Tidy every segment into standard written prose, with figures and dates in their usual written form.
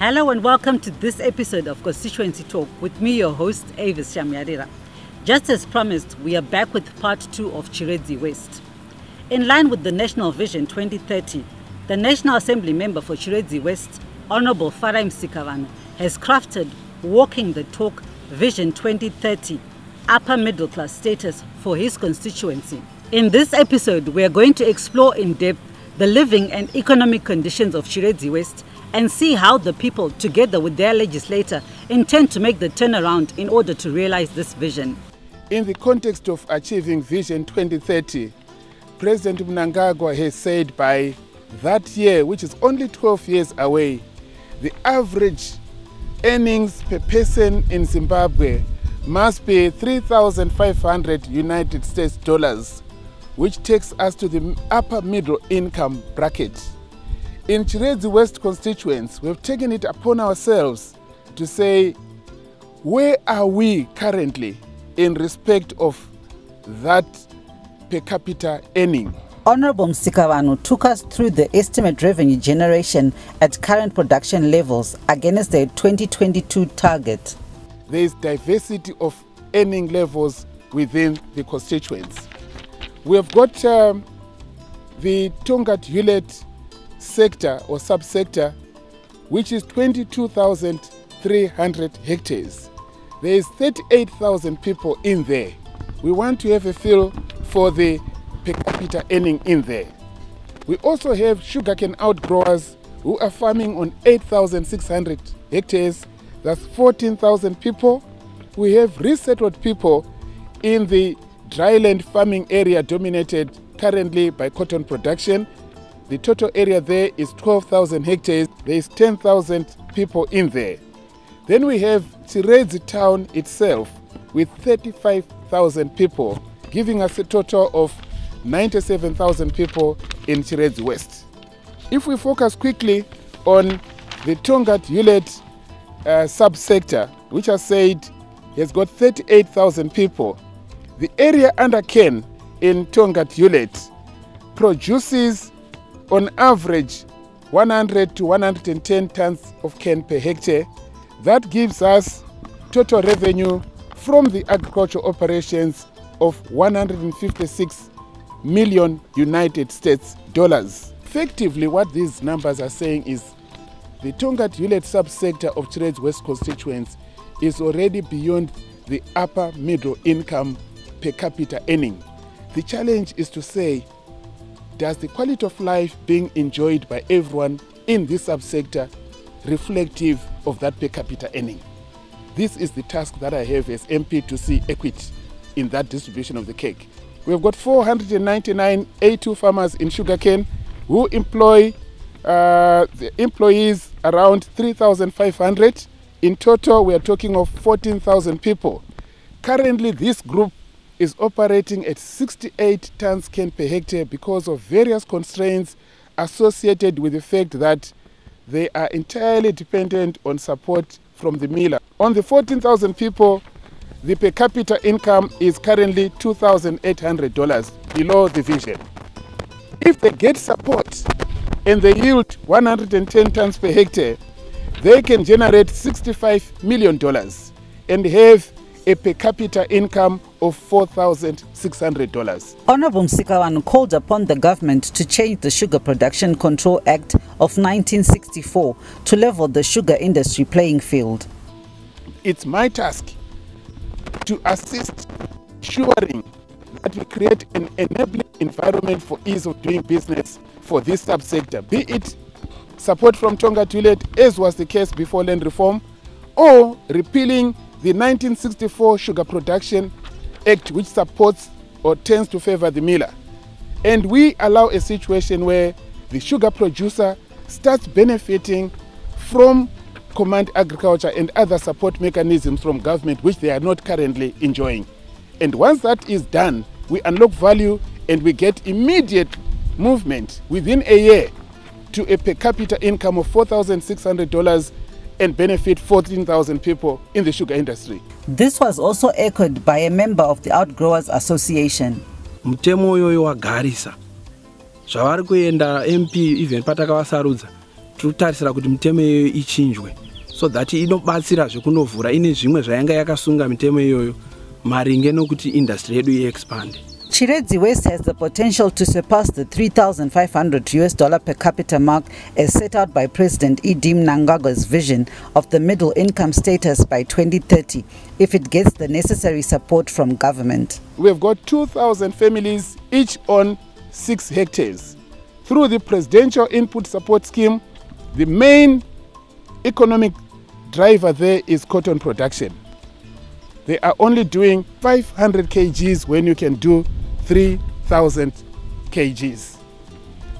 Hello and welcome to this episode of Constituency Talk with me, your host, Avis Shamyadira. Just as promised, we are back with part 2 of Chiredzi West. In line with the National Vision 2030, the National Assembly member for Chiredzi West, Hon Musikavanhu, has crafted Walking the Talk Vision 2030 upper middle class status for his constituency. In this episode, we are going to explore in depth the living and economic conditions of Chiredzi West and see how the people, together with their legislator, intend to make the turnaround in order to realize this vision. In the context of achieving Vision 2030, President Mnangagwa has said by that year, which is only 12 years away, the average earnings per person in Zimbabwe must be 3,500 United States dollars, which takes us to the upper middle income bracket. In Chiredzi West constituents, we've taken it upon ourselves to say, where are we currently in respect of that per capita earning? Hon Musikavanhu took us through the estimate revenue generation at current production levels against the 2022 target. There is diversity of earning levels within the constituents. We have got the Tongat Yulet sector or subsector, which is 22,300 hectares. There is 38,000 people in there. We want to have a feel for the per capita earning in there. We also have sugarcane outgrowers who are farming on 8,600 hectares. That's 14,000 people. We have resettled people in the dryland farming area dominated currently by cotton production. The total area there is 12,000 hectares. There is 10,000 people in there. Then we have Chiredzi town itself with 35,000 people, giving us a total of 97,000 people in Chiredzi West. If we focus quickly on the Tongat Yulet subsector, which I said has got 38,000 people, the area under cane in Tongat Yulet produces on average 100 to 110 tons of cane per hectare. That gives us total revenue from the agricultural operations of 156 million United States dollars. Effectively, what these numbers are saying is the Tongat Yulet subsector of Chiredzi West constituents is already beyond the upper middle income per capita earning. The challenge is to say, does the quality of life being enjoyed by everyone in this subsector reflective of that per capita earning? This is the task that I have as MP to see equity in that distribution of the cake. We have got 499 A2 farmers in sugarcane who employ the employees around 3,500. In total, we are talking of 14,000 people. Currently, this group is operating at 68 tons cane per hectare because of various constraints associated with the fact that they are entirely dependent on support from the miller. On the 14,000 people, the per capita income is currently $2,800 below the vision. If they get support and they yield 110 tons per hectare, they can generate $65 million and have a per capita income of $4,600. Hon Musikavanhu called upon the government to change the Sugar Production Control Act of 1964 to level the sugar industry playing field. It's my task to assist ensuring that we create an enabling environment for ease of doing business for this subsector, be it support from Tongat Yulet, as was the case before land reform, or repealing the 1964 Sugar Production Act, which supports or tends to favor the miller. And we allow a situation where the sugar producer starts benefiting from command agriculture and other support mechanisms from government, which they are not currently enjoying. And once that is done, we unlock value and we get immediate movement within a year to a per capita income of $4,600 and benefit 14,000 people in the sugar industry. This was also echoed by a member of the Outgrowers Association. Mutemo yoyo wagarisa. Zvavari kuenda MP even patakavasarudza. Tutarisira kuti mitemo iyoyo ichinjwe so that inobatsira zvekunovhura ine zvimwe zvayanga yakasunga mitemo iyoyo maringe nokuti industry yedu iexpand. Chiredzi West has the potential to surpass the $3,500 per capita mark as set out by President Edi Mnangagwa's vision of the middle income status by 2030 if it gets the necessary support from government. We have got 2,000 families, each on 6 hectares. Through the Presidential Input Support Scheme, the main economic driver there is cotton production. They are only doing 500 kgs when you can do 3,000 kgs.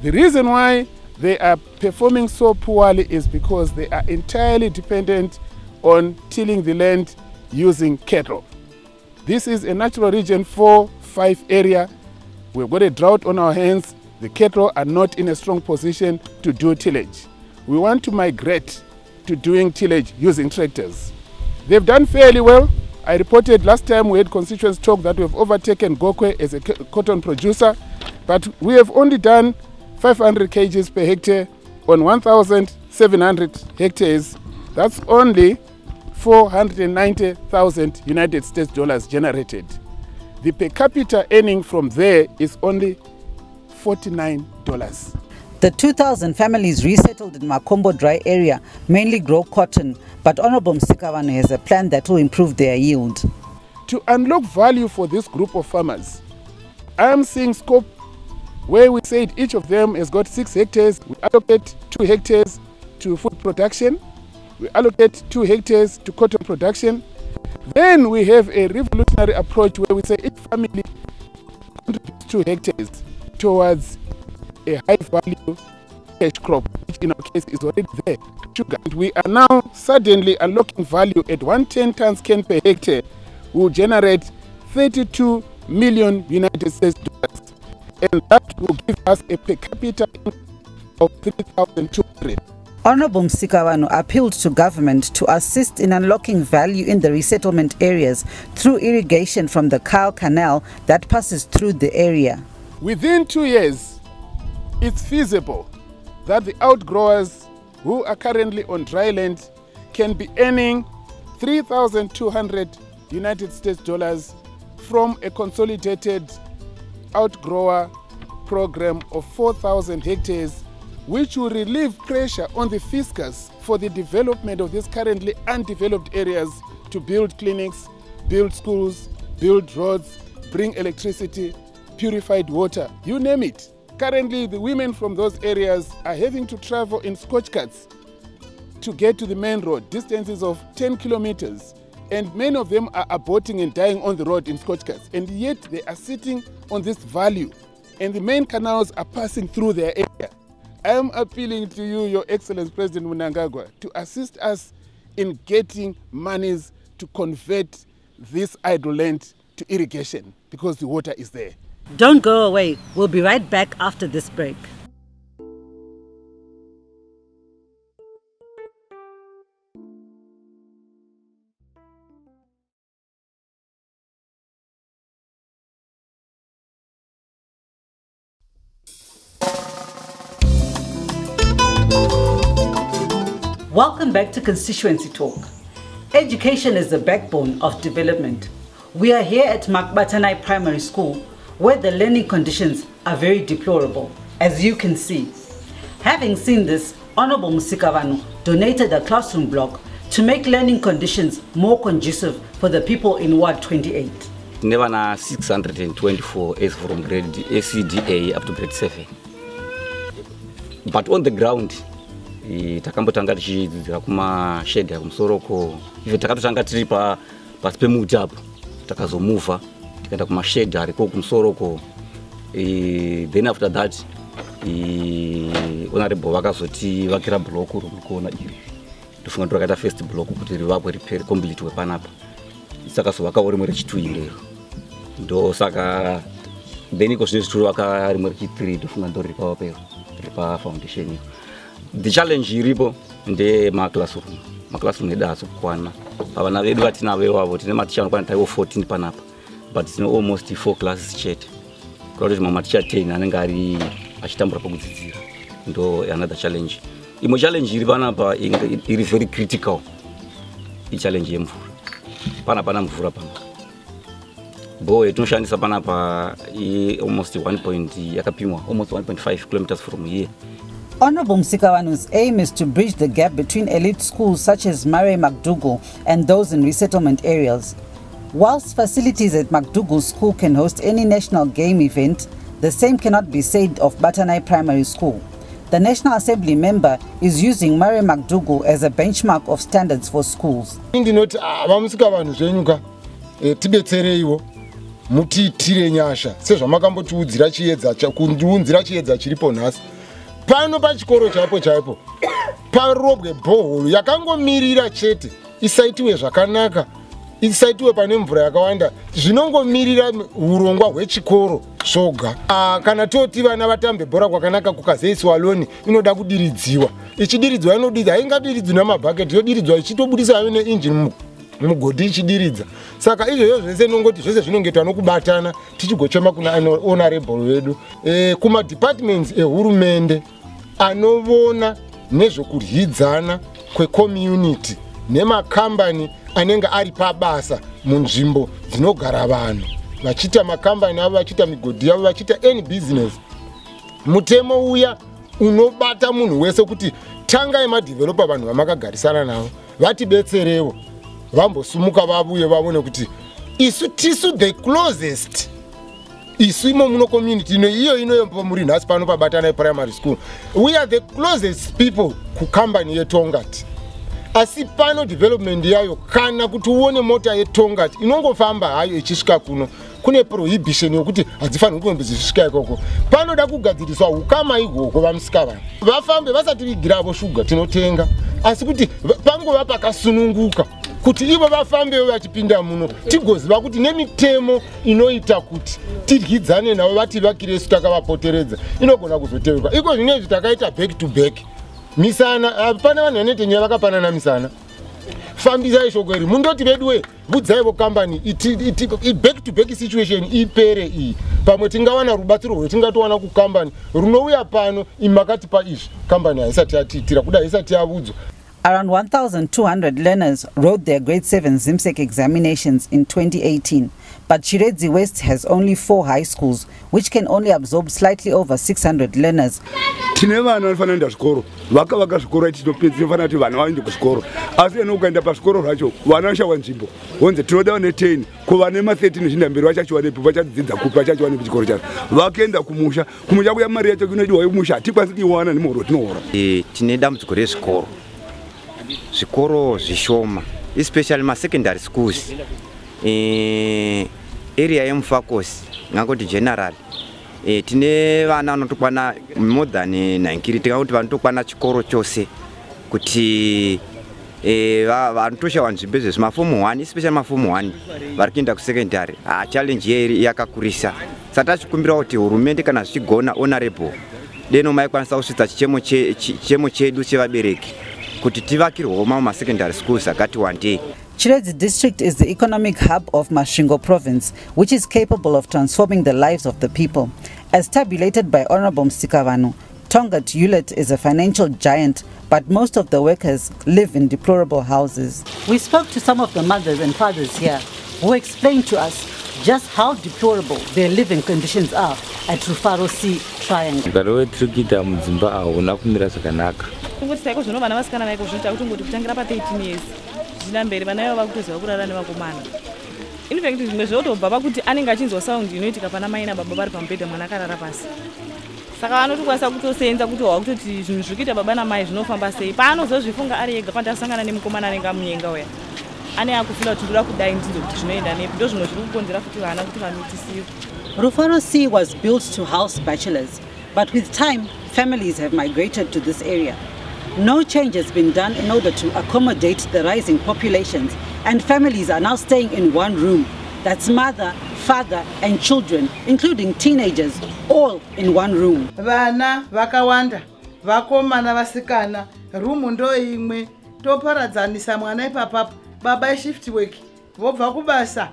The reason why they are performing so poorly is because they are entirely dependent on tilling the land using cattle. This is a natural region 4-5 area. We've got a drought on our hands. The cattle are not in a strong position to do tillage. We want to migrate to doing tillage using tractors. They've done fairly well. I reported last time we had constituents talk that we have overtaken Gokwe as a cotton producer, but we have only done 500 kgs per hectare on 1,700 hectares. That's only 490,000 United States dollars generated. The per capita earning from there is only $49. The 2,000 families resettled in Makombo dry area mainly grow cotton, but Hon Musikavanhu has a plan that will improve their yield. To unlock value for this group of farmers, I am seeing scope where we said each of them has got 6 hectares. We allocate 2 hectares to food production. We allocate 2 hectares to cotton production. Then we have a revolutionary approach where we say each family contributes 2 hectares towards a high value cash crop, which in our case is already there, sugar. And we are now suddenly unlocking value at 110 tons cane per hectare will generate 32 million United States dollars. And that will give us a per capita of 3,200. Hon Musikavanhu appealed to government to assist in unlocking value in the resettlement areas through irrigation from the Kyle Canal that passes through the area. Within 2 years, it's feasible that the outgrowers who are currently on dry land can be earning 3,200 United States dollars from a consolidated outgrower program of 4,000 hectares, which will relieve pressure on the fiscus for the development of these currently undeveloped areas to build clinics, build schools, build roads, bring electricity, purified water, you name it. Currently, the women from those areas are having to travel in scotch carts to get to the main road, distances of 10 kilometers. And many of them are aborting and dying on the road in scotch carts. And yet they are sitting on this value. And the main canals are passing through their area. I am appealing to you, Your Excellency President Mnangagwa, to assist us in getting monies to convert this idle land to irrigation because the water is there. Don't go away. We'll be right back after this break. Welcome back to Constituency Talk. Education is the backbone of development. We are here at Makbatanai Primary School, where the learning conditions are very deplorable, as you can see. Having seen this, Hon Musikavanhu donated a classroom block to make learning conditions more conducive for the people in Ward 28. Never na 624 is from grade ACDA up to grade 7. But on the ground, takambotanga tichidzidzira kuma shed yakumsoroko. Ife takatotanga tiri pasi pemuti apo. Takazomova tikaenda kuma shed ariko kumsoroko. Then after that, honorable vakazoti vakira block urikuona iri. Tofunga ndorakaita first block kuti rivakwe repair complete wepanapa. Saka so vakauri muri chitwinde. Ndo saka then iko zvizvi vaka rimwe rechi3 tofunga ndori ripawapo ripa foundation. The challenge iripo nde classroom. Classroom eda asukwana. Vana vedu vatinavo wavo tine maticha anokwana taiwo 14 panapa. But tine almost 4 classes chete. Kuti maticha 10 anenge ari achitambura pakudzidzira. Ndo another challenge. imwe challenge iri panapa iri very critical challenge yemvura pana mvura pano boy tinoshandisa panapa almost 1.5 kilometers from here. Honorable Musikavanhu's aim is to bridge the gap between elite schools such as Murray McDougall and those in resettlement areas. Whilst facilities at McDougall School can host any national game event, the same cannot be said of Batanai Primary School. The National Assembly member is using Murray McDougall as a benchmark of standards for schools. Mutitire nyasha sezvamakambotiudzira chiedza chiripo nhasi pano pachikoro chaipo parobwe bhohoro yakangomirira chete isaitiwe zvakanaka isaitiwe pane mvura yakawanda zvinongomirira urongwa hwechikoro zvoga. Kana toti vana vatambe bhora kwakanaka kukazoiswa loni inoda kudiridziwa, ichidiridzwa inodiridzwa haingadiridzwi namabhaketi yodiridzwa ichitobudisa neinjini mugodhi ichidiridza. Saka izvozvo zvese nongoti zvese zvinongetwa nokubatana tichigochema kuna honorable vedu kuma departments ehurumende anovona nezvokuryidzana kwecommunity nemakambani anenge ari pabasa munzvimbo dzinogara vanhu vachiita makambani avo vachiita migodhi yavo vachiita any business. Mutemo uya unobata munhu wese kuti tangai madevelopa vanhu vamakagarisana navo vatibetserewo vambosumuka vabuye vavone kuti isu tisu the closest isu imo muno community iyo inoyombo muri nhasi pano paBatanai Primary School we are the closest people kukambani yeTongati. Asi pano development yayo kana kuti uone mota yeTongati inongofamba hayo ichisvika kuno kune prohibition yokuti hadzifaniri kuombe zvisvika ikoko. Panoda kugadziriswa ukama igoko vamusikavanhu vafambe vasati vigiravo shuga tinotenga asi kuti pangova pakasununguka kuti ivo vafambewo vachipinda muno tigoziva kuti nemitemo inoita kuti tiryidzane navo vativakire su takavapoteredza inogona kuzotevekwa. Iko zvinezvi takaita back to back misana pane vanhu vanete nyaya vakapanana misana fambisai shoko iri mundoti veduwe budzaivo kambani back to back situation ipere iyi pamwe tingawana rubatsiro rwetingatowana kukambani runouya pano imakatipa izvi kambani haisati yatiitira kuda haisati yavudzwa. Around 1,200 learners wrote their grade 7 ZIMSEC examinations in 2018, but Chiredzi West has only 4 high schools, which can only absorb slightly over 600 learners. Tine vana vanofana kuenda zvikoro vakavaka zvikoro tinofana kuti vana vaende kuchikoro asi ene ukaenda pachikoro zvacho vana vashawa nzvimbo honze tinoda ne 10 kuva ne 13 zvinda mberi vachachiwa nepi vachadzidza kupi vachachiwa nepi chikoro chacho vakaenda kumusha kuya mari yacho kunodiwa yemusha hatikwanisi kuiwana nemhoro tinoora. Tine dambudziko rezvikoro zvishoma especially ma-secondary schools area yemufakosi ngangoti general tine vana vanotokwana more than 9 tingakuti vanotokwana chikoro chose kuti vanotoshawa nzvimbo izvezvi mafomu 1 especially mafomu 1 vari kuenda kusecondary challenge yeiri yakakurisa saka tachikumbira kuti hurumende kana zvichigona honorable deno maikwanisa kusvitsa chichemo chedu chevabereki kuti tivakirwewo ma-secondary schools akati one day. Chiredzi district is the economic hub of Masvingo province, which is capable of transforming the lives of the people. As tabulated by Honorable Musikavanhu, Tongat Ulet is a financial giant, but most of the workers live in deplorable houses. We spoke to some of the mothers and fathers here who explained to us just how deplorable their living conditions are at Rufaro Sea Triangle. Mberi vanayo vakutoziva kurara nevakomana. In fact zvimwe zvotobva pakuti anenge achinzwa sound inoitika pana mai nababa vari pamubhedha mwana akarara pasi. Saka vanotokwanisa kutosenza kuti wakutoti zvinhu zvikuita baba namai zvinofamba sei. Paanozozvifunga ari ega pandasangana nemukomana anenge amunyenga uya. Ane akufila kuti ndoda kudai ndinzo kuti zvinoenda nepi. Ndo zvimwe zviri kukonzera kuti vana kuti vanoitisiwa. Rufaro Sea was built to house bachelors, but with time families have migrated to this area. No change has been done in order to accommodate the rising populations, and families are now staying in one room. That's mother, father and children, including teenagers, all in one room. Vana vakawanda, vakomana vasikana, room ndo imwe, toparadzanisa mwana ipapa, baba shift work, vobva kubasa.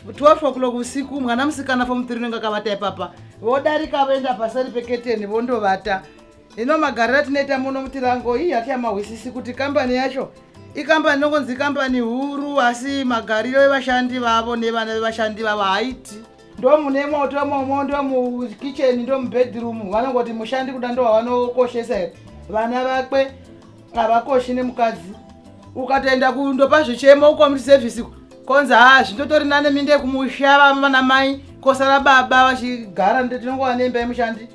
12 o'clock usiku mwana musikana form 3 nenga kavata ipapa. Vodarika venda pasari peketeni vondovata. Hino magariro atinoita muno mutirango iyi hatichamahwisisi kuti kambani yacho ikambani inongonzi kambani huru, asi magariro evashandi vavo nevana vevashandi vavo haiti. Ndo mune moto momo, ndo mukicheni, ndo mubedroom, vanongoti mushandi kuda ndo wavanokoshesa here. Vana vakwe havakoshi nemukadzi. Ukatoenda kundopa zvichemo kucommunity service konzi zvindotori nane minde kumusha vana mai kosara baba vachigara tinongova nemba yemushandi.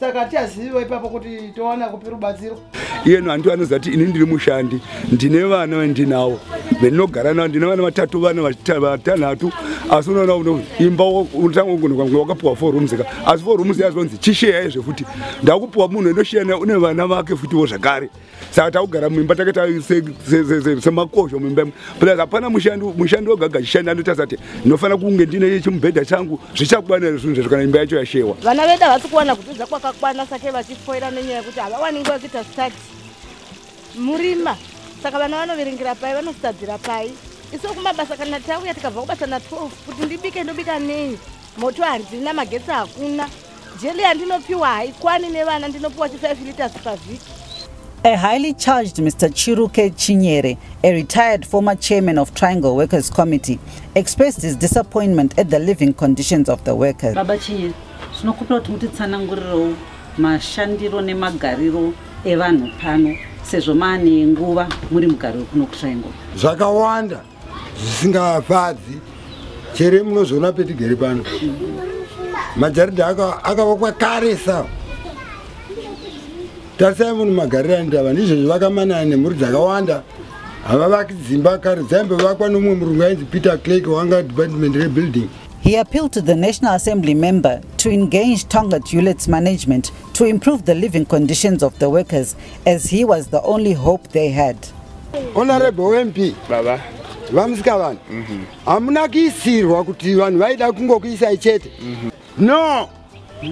Saka tichaziva ipapo kuti towana kupi rubatsiro. Iyeno hantu anoziva kuti ini ndiri mushandi, ndine vana vendinawo vendinogara navo, ndine vana vatatu, vana vatanhatu, asi unoona imba unotanga wakapiwa 4 rooms ka, asi 4 rooms yazonzi chisheya yezvefuti ndakupiwa munhu endoshiyana une vana vake futiwo zvakare. Saka takugara muimba takaita semakosho muimba plus hapana mushandi wogaga chishandi anotarisa kuti ndinofanira kunge ndine chimubhedha changu zvichakwana zvinhu zvezvo kana imba yacho yashewa. Vana vedu havasi kuwana kudzidza kwakakwana, saka vachifoira nenyaya yekuti havawani nguva kuita study murima. Saka vana vanoviringira pai, vanositadzira pai. Iso kumabasa kana tauya tikabva kubasa na 12 kuti ndibike ndobika nei, moto handina, magetsi hakuna, jeli handinopiwa haikwani nevana, ndinopiwa 5 liters pavhiki. A highly charged Mr. Chiredzi, a retired former chairman of Triangle Workers Committee, expressed his disappointment at the living conditions of the workers. Baba Chinyere, tinokupira kuti mutitsananguriro mashandiro nemagariro evanhu pano sezvo maane nguva muri mugariro kuno kuTriangle. Zvakawanda zvisingafadzi, chere munozviona petigere pano. Majaridhi akavakwa kare sawa. Tarisai munhu magariro andava ndizvo zvavakamanana nemhuri dzakawanda. Havavaki dzimba kare dzaimbovakwa nomumwe murungu ainzi Peter Clark wanga department rebuilding. He appealed to the National Assembly member to engage Tonga Tulet's management to improve the living conditions of the workers, as he was the only hope they had. Honorable MP, Baba, Hon Musikavanhu, hamuna kuisirwa kuti vanhu vaida kungokuisai chete. No,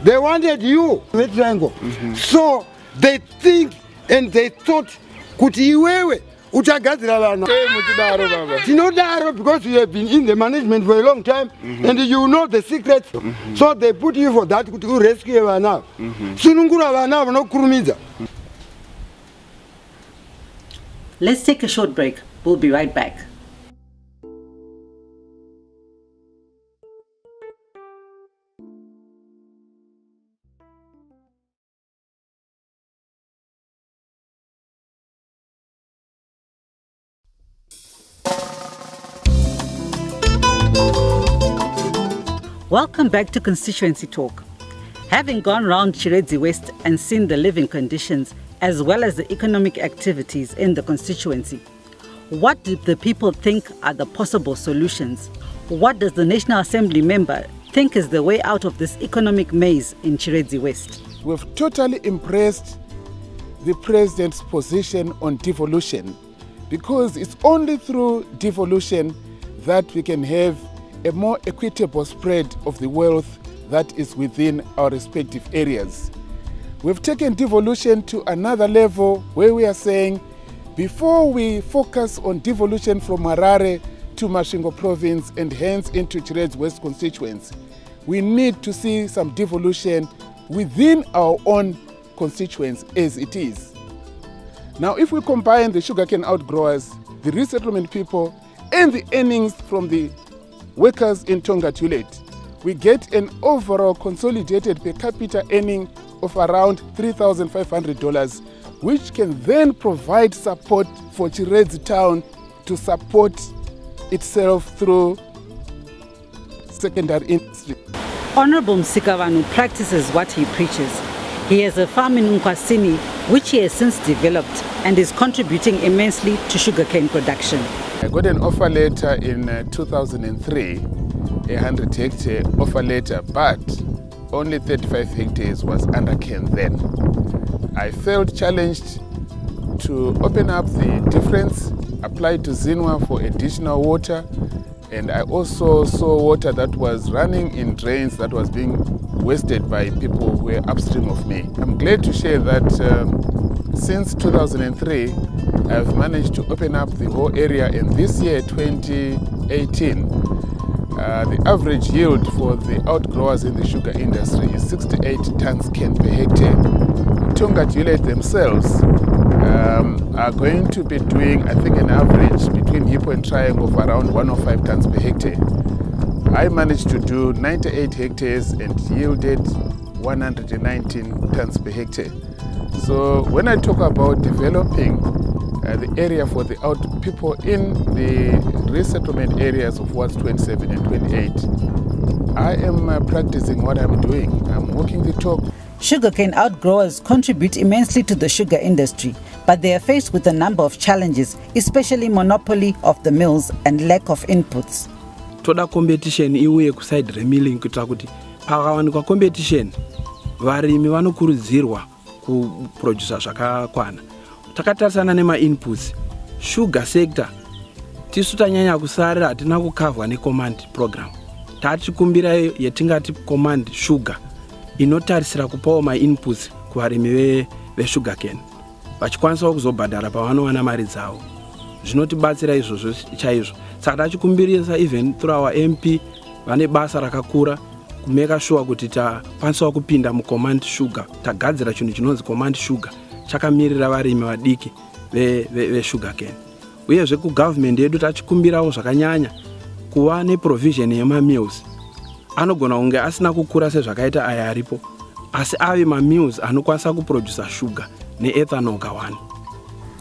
they wanted you, Triangle. So they think and they thought kuti iwewe uchagadzira vana. Tinodaro because you have been in the management for a long time and you know the secrets. So they put you for that kuti rescue vana. Sunungura vana vanokurumidza. Let's take a short break. We'll be right back. Welcome back to Constituency Talk. Having gone round Chiredzi West and seen the living conditions as well as the economic activities in the constituency, what do the people think are the possible solutions? What does the National Assembly member think is the way out of this economic maze in Chiredzi West? We've totally embraced the President's position on devolution, because it's only through devolution that we can have a more equitable spread of the wealth that is within our respective areas. We've taken devolution to another level where we are saying, before we focus on devolution from Harare to Masvingo province and hence into Chiredzi West constituency, we need to see some devolution within our own constituency as it is. Now, if we combine the sugarcane outgrowers, the resettlement people, and the earnings from the workers in Tonga Tulet, we get an overall consolidated per capita earning of around $3,500, which can then provide support for Chiredzi town to support itself through secondary industry. Honorable Musikavanhu practices what he preaches. He has a farm in Nkwasini, which he has since developed and is contributing immensely to sugarcane production. I got an offer letter in 2003, 100-hectare offer letter, but only 35 hectares was under cane then. I felt challenged to open up the difference, apply to Zinwa for additional water, and I also saw water that was running in drains that was being wasted by people who were upstream of me. I'm glad to share that since 2003, I've managed to open up the whole area, and this year, 2018, the average yield for the outgrowers in the sugar industry is 68 tons cane per hectare, Tongat village themselves are going to be doing, I think, an average between Hippo and Triangle of around 105 tons per hectare. I managed to do 98 hectares and yielded 119 tons per hectare. So when I talk about developing the area for the people in the resettlement areas of wards 27 and 28, I am practicing what I'm doing. I'm walking the talk. Sugarcane outgrowers contribute immensely to the sugar industry, but they are faced with a number of challenges, especially monopoly of the mills and lack of inputs. Toda competition iuye kuside remilling kuitira kuti pakawanikwa competition varimi vanokurudzirwa kuproduce zvakakwana. Takatarisana nema-inputs, sugar sector tisu tanyanya kusarira hatina kukavhwa necommand program. Tachikumbira yetingati command sugar inotarisira kupawo ma-inputs kuvarimi vesugarcane vachikwanisa kuzobhadhara pavanowana mari dzavo. Zvinotibatsira izvozvo chaizvo. Saka tachikumbirisa even through our MP vane basa rakakura kumeka sure kuti takwanisa kupinda mucommand sugar, tagadzira chinhu chinonzi command sugar chakamirira varimi vadiki vesugarcane. Uyezve kugovernment yedu tachikumbirawo zvakanyanya kuva neprovision yema-mills. Anogona kunge asina kukura sezvakaita aya aripo, asi ave ma-mills anokwanisa kuproduce sugar neethanol kawani.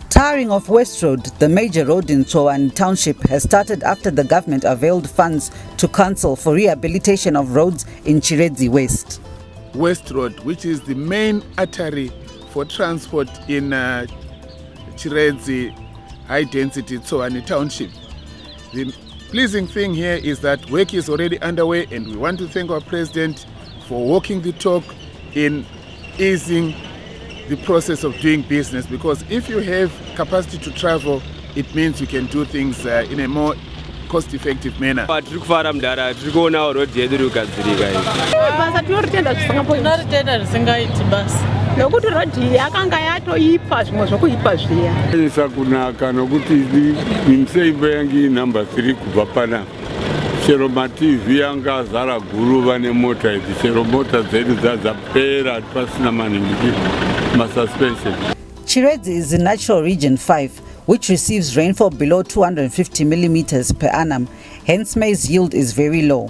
Tarring of West Road, the major road in Tsowani Township, has started after the government availed funds to council for rehabilitation of roads in Chiredzi West. West Road, which is the main artery for transport in Chiredzi high density Tsowani Township. The pleasing thing here is that work is already underway, and we want to thank our president for walking the talk in easing the process of doing business, because if you have capacity to travel, it means you can do things in a more cost-effective manner. nokuti rodhi yakanga yatoipa zvimwe zvokuipa zviya isa kunaka nokuti miseibo yangi number 3 kubva pana chero matv yanga azara guruva nemota idzi chero mota dzedu dzadzapera pasina maningi masuspension. Chiredzi is in natural region 5, which receives rainfall below 250 millimeters per annum, hence maize yield is very low.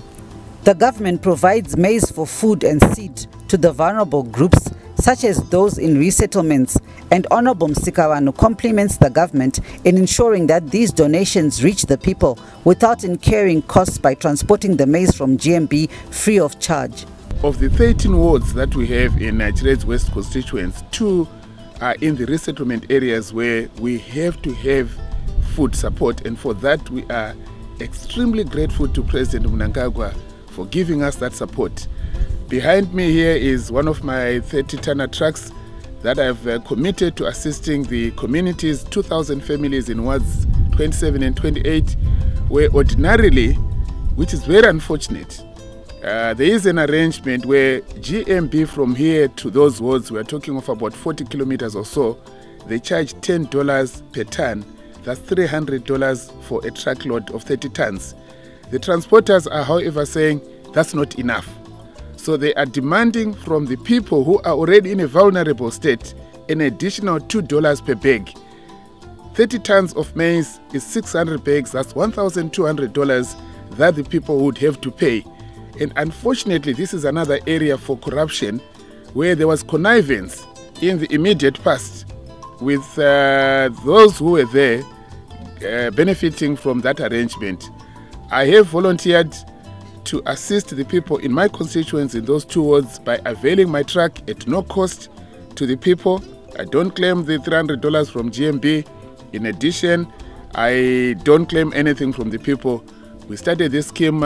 The government provides maize for food and seed to the vulnerable groups such as those in resettlements, and Hon Musikavanhu compliments the government in ensuring that these donations reach the people without incurring costs by transporting the maize from GMB free of charge. Of the 13 wards that we have in Chiredzi West constituency, 2 are in the resettlement areas where we have to have food support, and for that we are extremely grateful to President Mnangagwa for giving us that support. Behind me here is one of my 30-tonner trucks that I've committed to assisting the communities, 2,000 families in wards 27 and 28, where ordinarily, which is very unfortunate, there is an arrangement where GMB from here to those wards, we're talking of about 40 kilometers or so, they charge $10 per ton. That's $300 for a truckload of 30 tons. The transporters are, however, saying that's not enough. So they are demanding from the people who are already in a vulnerable state an additional $2 per bag. 30 tons of maize is 600 bags, that's $1,200 that the people would have to pay. And unfortunately, this is another area for corruption where there was connivance in the immediate past with those who were there benefiting from that arrangement. I have volunteered to assist the people in my constituency in those 2 wards by availing my truck at no cost to the people. I don't claim the $300 from GMB. In addition, I don't claim anything from the people. We started this scheme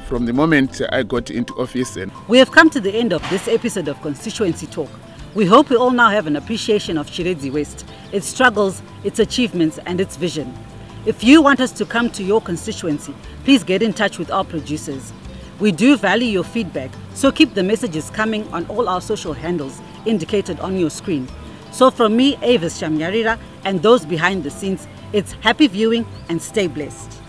from the moment I got into office. And we have come to the end of this episode of Constituency Talk. We hope we all now have an appreciation of Chiredzi West, its struggles, its achievements and its vision. If you want us to come to your constituency, please get in touch with our producers. We do value your feedback, so keep the messages coming on all our social handles indicated on your screen. So from me, Avis Shamyarira, and those behind the scenes, it's happy viewing and stay blessed.